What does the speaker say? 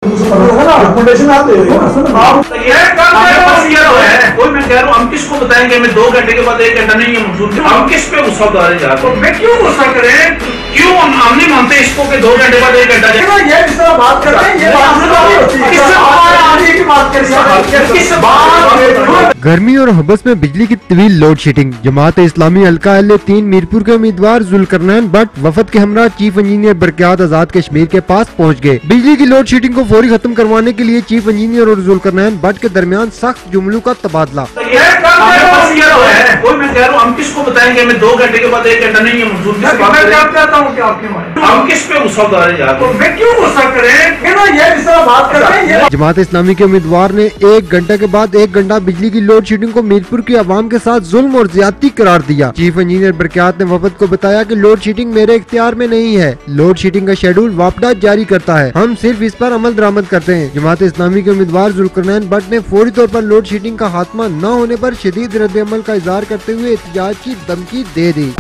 कोई मैं कह रहा हूँ हम किसको बताएंगे हमें 2 घंटे के बाद 1 घंटा नहीं है मंजूर, हम किस पे गुस्सा उतारे जा रहे हैं? मैं क्यों गुस्सा करें? क्यों हम नहीं मानते इसको कि 2 घंटे बाद 1 घंटा बात करते हैं? गर्मी और हबस में बिजली की तवील लोड शेडिंग। जमात इस्लामी हल्का L3 मीरपुर के उम्मीदवार जुल्करनैन भट्ट वफद के हमरा चीफ इंजीनियर बरक़यात आजाद कश्मीर के पास पहुंच गए। बिजली की लोड शेडिंग को फौरी खत्म करवाने के लिए चीफ इंजीनियर और जुल्करनैन भट्ट के दरमियान सख्त जुमलों का तबादला। कोई मैं कह रहा हूँ हम किसको बताएंगे हमें 2 घंटे के बाद 1 घंटा नहीं है मंजूर, हम किस पे गुस्सा उतारे जा रहे हैं? मैं क्यों गुस्सा करें? जमात इस्लामी के उम्मीदवार ने 1 घंटे के बाद 1 घंटा बिजली की लोड शेडिंग को मीरपुर की आवाम के साथ जुल्म और ज्यादती करार दिया। चीफ इंजीनियर बरक़यात ने वफद को बताया कि लोड शेडिंग मेरे इख्तियार में नहीं है, लोड शेडिंग का शेड्यूल वापडा जारी करता है, हम सिर्फ इस पर अमल दरामद करते हैं। जमात इस्लामी के उम्मीदवार जुल्करनैन भट्ट ने फौरी तौर पर लोड शेडिंग का खात्मा न होने पर शदीद रद्द अमल का इजहार करते हुए एहतजाज की धमकी दे दी।